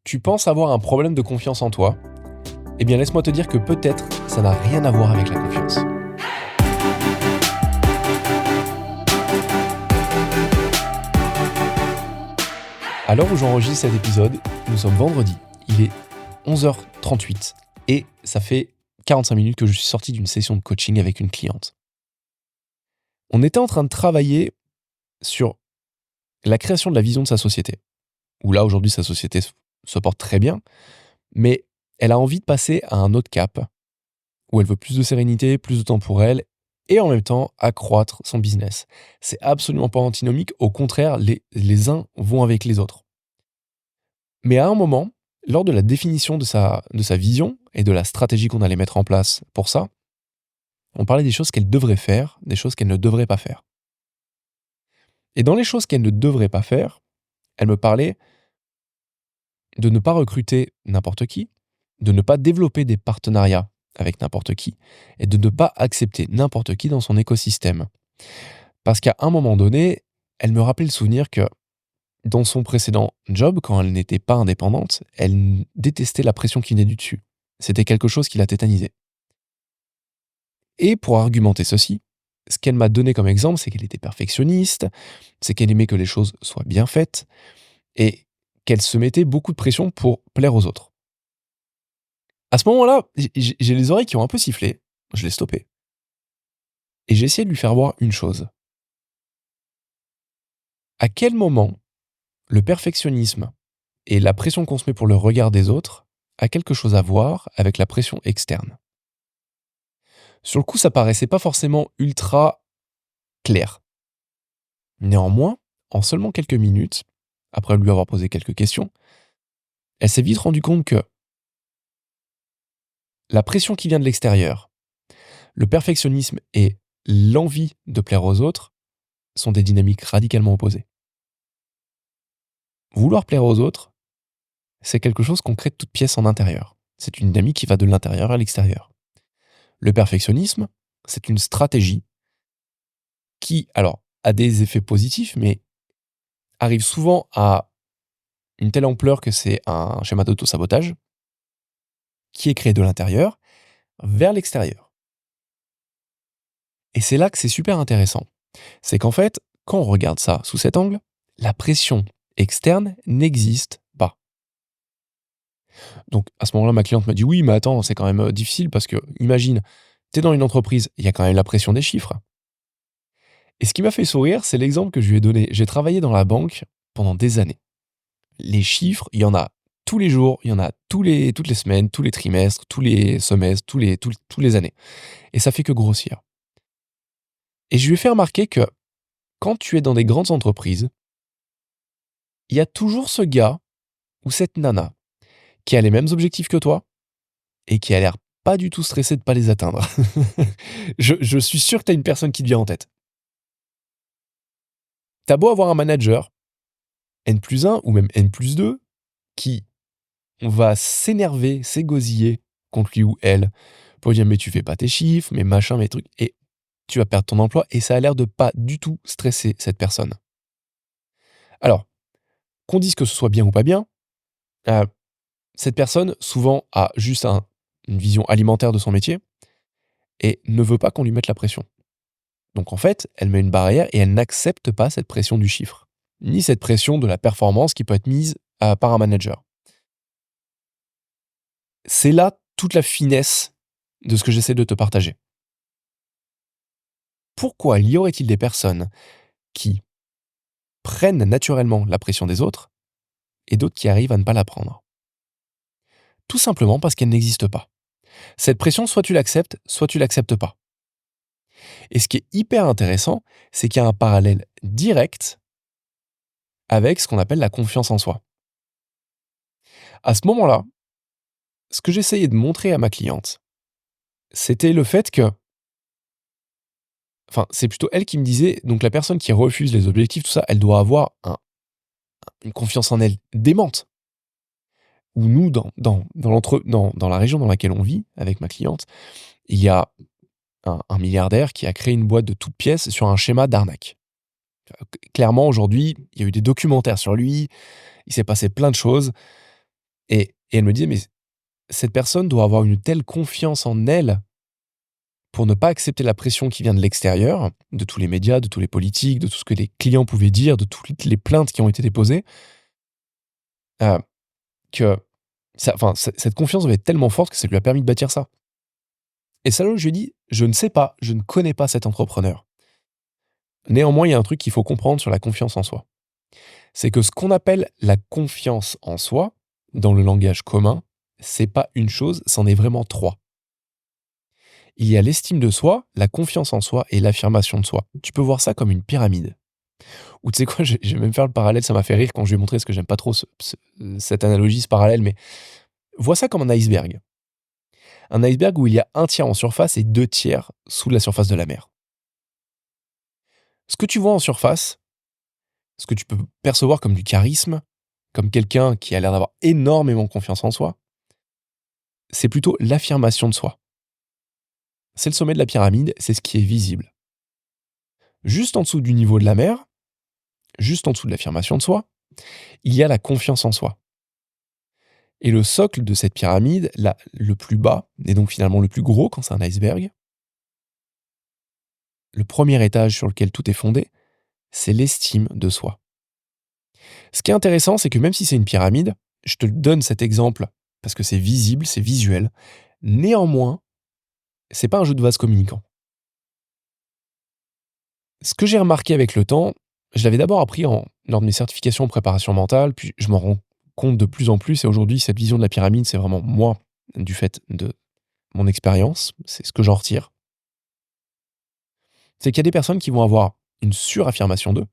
Tu penses avoir un problème de confiance en toi? Eh bien, laisse-moi te dire que peut-être ça n'a rien à voir avec la confiance. À l'heure où j'enregistre cet épisode, nous sommes vendredi. Il est 11h38 et ça fait 45 minutes que je suis sorti d'une session de coaching avec une cliente. On était en train de travailler sur la création de la vision de sa société. Où là, aujourd'hui, sa société se porte très bien, mais elle a envie de passer à un autre cap, où elle veut plus de sérénité, plus de temps pour elle, et en même temps accroître son business. C'est absolument pas antinomique, au contraire, les uns vont avec les autres. Mais à un moment, lors de la définition de sa vision et de la stratégie qu'on allait mettre en place pour ça, on parlait des choses qu'elle devrait faire, des choses qu'elle ne devrait pas faire. Et dans les choses qu'elle ne devrait pas faire, elle me parlait de ne pas recruter n'importe qui, de ne pas développer des partenariats avec n'importe qui, et de ne pas accepter n'importe qui dans son écosystème. Parce qu'à un moment donné, elle me rappelait le souvenir que dans son précédent job, quand elle n'était pas indépendante, elle détestait la pression qui venait du dessus. C'était quelque chose qui la tétanisait. Et pour argumenter ceci, ce qu'elle m'a donné comme exemple, c'est qu'elle était perfectionniste, c'est qu'elle aimait que les choses soient bien faites, et qu'elle se mettait beaucoup de pression pour plaire aux autres. À ce moment-là, j'ai les oreilles qui ont un peu sifflé, je l'ai stoppé. Et j'ai essayé de lui faire voir une chose. À quel moment le perfectionnisme et la pression qu'on se met pour le regard des autres a quelque chose à voir avec la pression externe? Sur le coup, ça paraissait pas forcément ultra clair. Néanmoins, en seulement quelques minutes, après lui avoir posé quelques questions, elle s'est vite rendue compte que la pression qui vient de l'extérieur, le perfectionnisme et l'envie de plaire aux autres sont des dynamiques radicalement opposées. Vouloir plaire aux autres, c'est quelque chose qu'on crée de toutes pièces en intérieur. C'est une dynamique qui va de l'intérieur à l'extérieur. Le perfectionnisme, c'est une stratégie qui, alors, a des effets positifs, mais arrive souvent à une telle ampleur que c'est un schéma d'auto-sabotage qui est créé de l'intérieur vers l'extérieur. Et c'est là que c'est super intéressant. C'est qu'en fait, quand on regarde ça sous cet angle, la pression externe n'existe pas. Donc à ce moment-là, ma cliente m'a dit oui, mais attends, c'est quand même difficile parce que, imagine, tu es dans une entreprise, il y a quand même la pression des chiffres. Et ce qui m'a fait sourire, c'est l'exemple que je lui ai donné. J'ai travaillé dans la banque pendant des années. Les chiffres, il y en a tous les jours, il y en a toutes les semaines, tous les trimestres, tous les semestres, tous les années. Et ça fait que grossir. Et je lui ai fait remarquer que quand tu es dans des grandes entreprises, il y a toujours ce gars ou cette nana qui a les mêmes objectifs que toi et qui a l'air pas du tout stressé de pas les atteindre. Je suis sûr que tu as une personne qui te vient en tête. T'as beau avoir un manager, N+1 ou même N+2, qui va s'énerver, s'égosiller contre lui ou elle pour lui dire mais tu fais pas tes chiffres, mais machin, mais trucs, et tu vas perdre ton emploi, et ça a l'air de pas du tout stresser cette personne. Alors, qu'on dise que ce soit bien ou pas bien, euh, cette personne souvent a juste une vision alimentaire de son métier et ne veut pas qu'on lui mette la pression. Donc en fait, elle met une barrière et elle n'accepte pas cette pression du chiffre, ni cette pression de la performance qui peut être mise par un manager. C'est là toute la finesse de ce que j'essaie de te partager. Pourquoi y aurait-il des personnes qui prennent naturellement la pression des autres et d'autres qui arrivent à ne pas la prendre? Tout simplement parce qu'elle n'existe pas. Cette pression, soit tu l'acceptes pas. Et ce qui est hyper intéressant, c'est qu'il y a un parallèle direct avec ce qu'on appelle la confiance en soi. À ce moment-là, ce que j'essayais de montrer à ma cliente, c'était le fait que, enfin, c'est plutôt elle qui me disait, donc la personne qui refuse les objectifs, tout ça, elle doit avoir une confiance en elle démente. Où nous, dans la région dans laquelle on vit, avec ma cliente, il y a un milliardaire qui a créé une boîte de toutes pièces sur un schéma d'arnaque. Clairement, aujourd'hui, il y a eu des documentaires sur lui, il s'est passé plein de choses. Et elle me disait: «Mais cette personne doit avoir une telle confiance en elle pour ne pas accepter la pression qui vient de l'extérieur, de tous les médias, de tous les politiques, de tout ce que les clients pouvaient dire, de toutes les plaintes qui ont été déposées, heu, que cette confiance devait être tellement forte que ça lui a permis de bâtir ça». Et c'est là où je lui ai dit: «Je ne sais pas, je ne connais pas cet entrepreneur. Néanmoins, il y a un truc qu'il faut comprendre sur la confiance en soi. C'est que ce qu'on appelle la confiance en soi, dans le langage commun, c'est pas une chose, c'en est vraiment trois. Il y a l'estime de soi, la confiance en soi et l'affirmation de soi. Tu peux voir ça comme une pyramide. Ou tu sais quoi, je vais même faire le parallèle, ça m'a fait rire quand je lui ai montré, parce que j'aime pas trop cette analogie, ce parallèle, mais vois ça comme un iceberg. Un iceberg où il y a un tiers en surface et deux tiers sous la surface de la mer. Ce que tu vois en surface, ce que tu peux percevoir comme du charisme, comme quelqu'un qui a l'air d'avoir énormément confiance en soi, c'est plutôt l'affirmation de soi. C'est le sommet de la pyramide, c'est ce qui est visible. Juste en dessous du niveau de la mer, juste en dessous de l'affirmation de soi, il y a la confiance en soi. Et le socle de cette pyramide, là, le plus bas, et donc finalement le plus gros quand c'est un iceberg, le premier étage sur lequel tout est fondé, c'est l'estime de soi. Ce qui est intéressant, c'est que même si c'est une pyramide, je te donne cet exemple parce que c'est visible, c'est visuel. Néanmoins, c'est pas un jeu de vase communicant. Ce que j'ai remarqué avec le temps, je l'avais d'abord appris lors de mes certifications en préparation mentale, puis je m'en rends compte de plus en plus, et aujourd'hui, cette vision de la pyramide, c'est vraiment moi, du fait de mon expérience, c'est ce que j'en retire. C'est qu'il y a des personnes qui vont avoir une suraffirmation d'eux.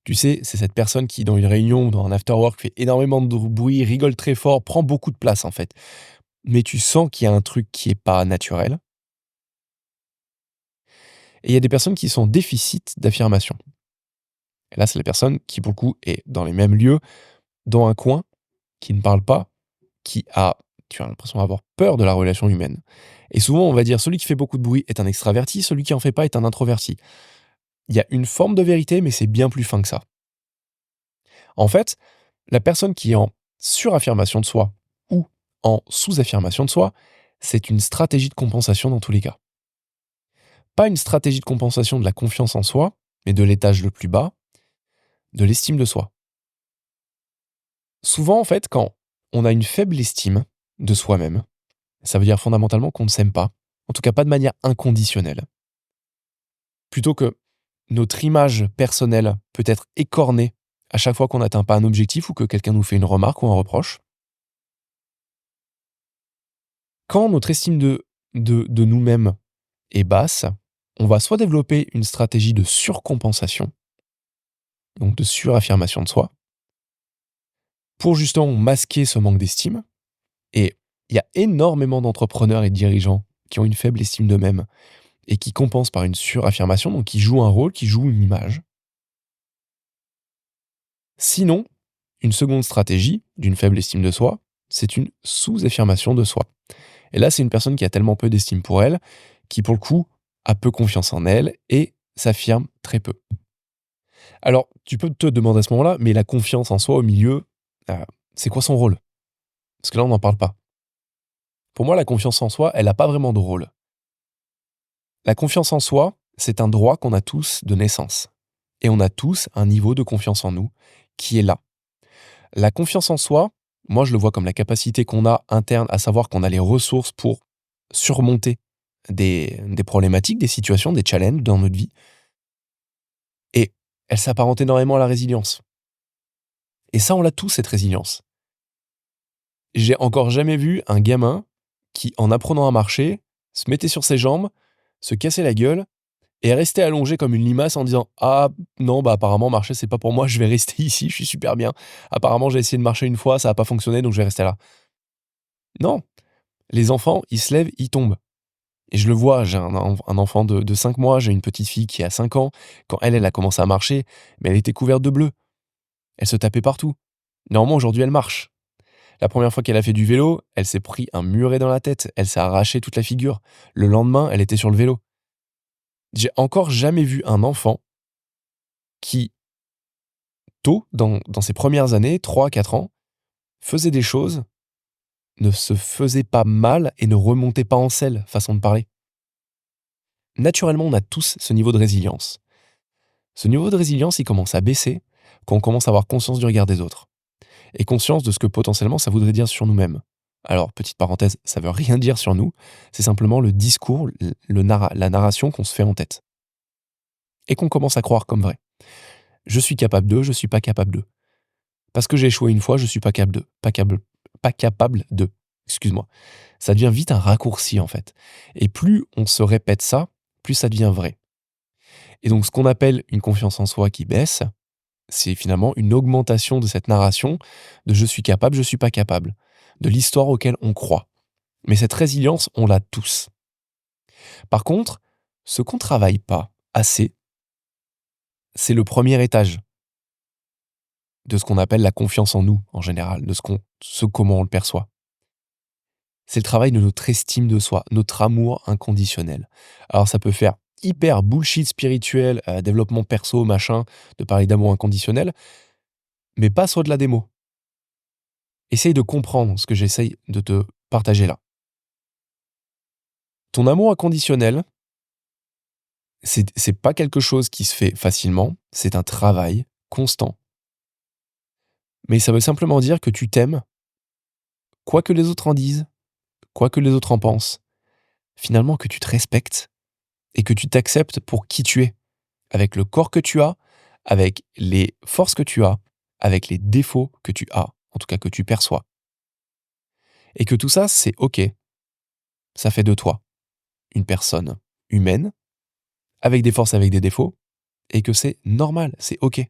Tu sais, c'est cette personne qui, dans une réunion ou dans un afterwork, fait énormément de bruit, rigole très fort, prend beaucoup de place en fait. Mais tu sens qu'il y a un truc qui est pas naturel. Et il y a des personnes qui sont en déficit d'affirmation. Et là, c'est la personne qui, pour le coup, est dans les mêmes lieux, dans un coin, qui ne parle pas, tu as l'impression d'avoir peur de la relation humaine. Et souvent, on va dire, celui qui fait beaucoup de bruit est un extraverti, celui qui en fait pas est un introverti. Il y a une forme de vérité, mais c'est bien plus fin que ça. En fait, la personne qui est en suraffirmation de soi ou en sous-affirmation de soi, c'est une stratégie de compensation dans tous les cas. Pas une stratégie de compensation de la confiance en soi, mais de l'étage le plus bas, de l'estime de soi. Souvent, en fait, quand on a une faible estime de soi-même, ça veut dire fondamentalement qu'on ne s'aime pas, en tout cas pas de manière inconditionnelle. Plutôt que notre image personnelle peut être écornée à chaque fois qu'on n'atteint pas un objectif ou que quelqu'un nous fait une remarque ou un reproche. Quand notre estime de nous-mêmes est basse, on va soit développer une stratégie de surcompensation, donc de suraffirmation de soi, pour justement masquer ce manque d'estime. Et il y a énormément d'entrepreneurs et de dirigeants qui ont une faible estime d'eux-mêmes et qui compensent par une suraffirmation, donc qui jouent un rôle, qui jouent une image. Sinon, une seconde stratégie d'une faible estime de soi, c'est une sous-affirmation de soi. Et là, c'est une personne qui a tellement peu d'estime pour elle, qui pour le coup a peu confiance en elle et s'affirme très peu. Alors, tu peux te demander à ce moment-là, mais la confiance en soi au milieu, c'est quoi son rôle? Parce que là, on n'en parle pas. Pour moi, la confiance en soi, elle n'a pas vraiment de rôle. La confiance en soi, c'est un droit qu'on a tous de naissance. Et on a tous un niveau de confiance en nous qui est là. La confiance en soi, moi, je le vois comme la capacité qu'on a interne à savoir qu'on a les ressources pour surmonter des problématiques, des situations, des challenges dans notre vie. Et elle s'apparente énormément à la résilience. Et ça, on l'a tous, cette résilience. J'ai encore jamais vu un gamin qui, en apprenant à marcher, se mettait sur ses jambes, se cassait la gueule et restait allongé comme une limace en disant: «Ah non, bah apparemment marcher c'est pas pour moi, je vais rester ici, je suis super bien. Apparemment j'ai essayé de marcher une fois, ça a pas fonctionné donc je vais rester là». Non, les enfants, ils se lèvent, ils tombent. Et je le vois, j'ai un enfant de 5 mois, j'ai une petite fille qui a 5 ans. Quand elle a commencé à marcher, mais elle était couverte de bleu. Elle se tapait partout. Néanmoins, aujourd'hui, elle marche. La première fois qu'elle a fait du vélo, elle s'est pris un muret dans la tête. Elle s'est arraché toute la figure. Le lendemain, elle était sur le vélo. J'ai encore jamais vu un enfant qui, tôt, dans ses premières années, 3 4 ans, faisait des choses ne se faisait pas mal et ne remontait pas en selle, façon de parler. Naturellement, on a tous ce niveau de résilience. Ce niveau de résilience, il commence à baisser quand on commence à avoir conscience du regard des autres et conscience de ce que potentiellement ça voudrait dire sur nous-mêmes. Alors, petite parenthèse, ça veut rien dire sur nous, c'est simplement le discours, la narration qu'on se fait en tête et qu'on commence à croire comme vrai. Je suis capable de, je suis pas capable de. Parce que j'ai échoué une fois, je suis pas capable de. Pas capable de. Excuse-moi. Ça devient vite un raccourci en fait. Et plus on se répète ça, plus ça devient vrai. Et donc ce qu'on appelle une confiance en soi qui baisse, c'est finalement une augmentation de cette narration de je suis capable, je suis pas capable, de l'histoire auquel on croit. Mais cette résilience, on l'a tous. Par contre, ce qu'on travaille pas assez, c'est le premier étage de ce qu'on appelle la confiance en nous en général, de comment on le perçoit. C'est le travail de notre estime de soi, notre amour inconditionnel. Alors ça peut faire hyper bullshit spirituel, développement perso, machin, de parler d'amour inconditionnel, mais passe au-delà des mots. Essaye de comprendre ce que j'essaye de te partager là. Ton amour inconditionnel, c'est pas quelque chose qui se fait facilement, c'est un travail constant. Mais ça veut simplement dire que tu t'aimes, quoi que les autres en disent, quoi que les autres en pensent, finalement que tu te respectes et que tu t'acceptes pour qui tu es, avec le corps que tu as, avec les forces que tu as, avec les défauts que tu as, en tout cas que tu perçois. Et que tout ça, c'est OK. Ça fait de toi une personne humaine, avec des forces, avec des défauts, et que c'est normal, c'est OK.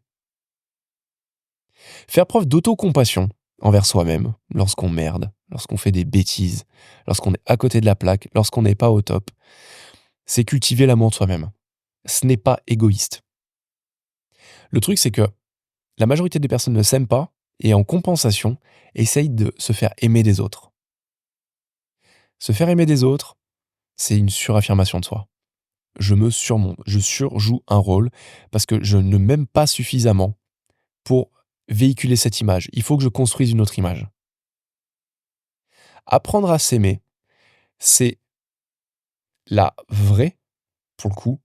Faire preuve d'autocompassion envers soi-même lorsqu'on merde, lorsqu'on fait des bêtises, lorsqu'on est à côté de la plaque, lorsqu'on n'est pas au top, c'est cultiver l'amour de soi-même. Ce n'est pas égoïste. Le truc, c'est que la majorité des personnes ne s'aiment pas et en compensation, essayent de se faire aimer des autres. Se faire aimer des autres, c'est une suraffirmation de soi. Je me surmonte, je surjoue un rôle parce que je ne m'aime pas suffisamment pour véhiculer cette image. Il faut que je construise une autre image. Apprendre à s'aimer, c'est la vraie, pour le coup,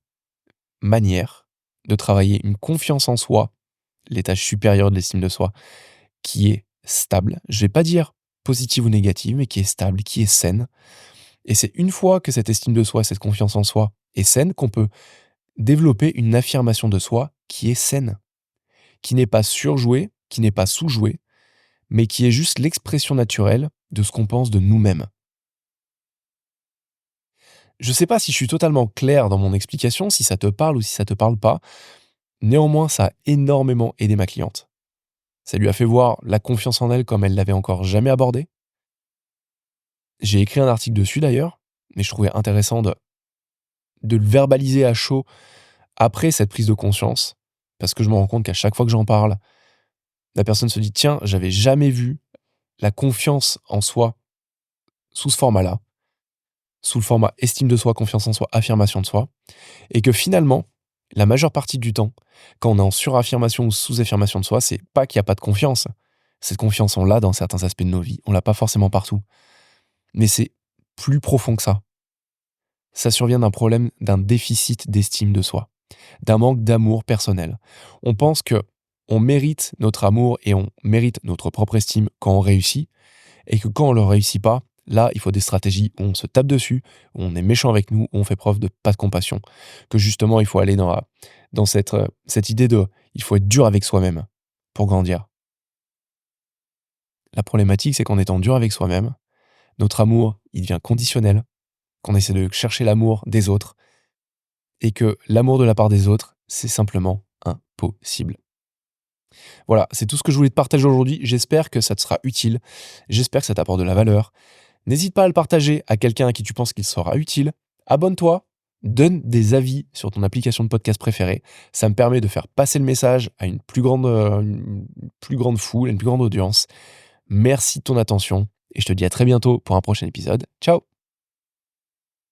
manière de travailler une confiance en soi, l'étage supérieur de l'estime de soi, qui est stable. Je vais pas dire positive ou négative, mais qui est stable, qui est saine. Et c'est une fois que cette estime de soi, cette confiance en soi est saine, qu'on peut développer une affirmation de soi qui est saine, qui n'est pas surjouée, qui n'est pas sous-jouée, mais qui est juste l'expression naturelle de ce qu'on pense de nous-mêmes. Je ne sais pas si je suis totalement clair dans mon explication, si ça te parle ou si ça te parle pas. Néanmoins, ça a énormément aidé ma cliente. Ça lui a fait voir la confiance en elle comme elle l'avait encore jamais abordée. J'ai écrit un article dessus d'ailleurs, mais je trouvais intéressant de le verbaliser à chaud après cette prise de conscience, parce que je me rends compte qu'à chaque fois que j'en parle, la personne se dit tiens, j'avais jamais vu la confiance en soi sous ce format-là, sous le format estime de soi, confiance en soi, affirmation de soi, et que finalement, la majeure partie du temps, quand on est en suraffirmation ou sous-affirmation de soi, c'est pas qu'il n'y a pas de confiance. Cette confiance, on l'a dans certains aspects de nos vies, on l'a pas forcément partout. Mais c'est plus profond que ça. Ça survient d'un problème, d'un déficit d'estime de soi, d'un manque d'amour personnel. On pense que on mérite notre amour et on mérite notre propre estime quand on réussit, et que quand on ne le réussit pas, là, il faut des stratégies où on se tape dessus, où on est méchant avec nous, où on fait preuve de pas de compassion. Que justement, il faut aller dans cette idée de il faut être dur avec soi-même pour grandir. La problématique, c'est qu'en étant dur avec soi-même, notre amour, il devient conditionnel, qu'on essaie de chercher l'amour des autres, et que l'amour de la part des autres, c'est simplement impossible. Voilà, c'est tout ce que je voulais te partager aujourd'hui. J'espère que ça te sera utile. J'espère que ça t'apporte de la valeur. N'hésite pas à le partager à quelqu'un à qui tu penses qu'il sera utile. Abonne-toi, donne des avis sur ton application de podcast préférée. Ça me permet de faire passer le message à une plus grande foule, à une plus grande audience. Merci de ton attention et je te dis à très bientôt pour un prochain épisode. Ciao!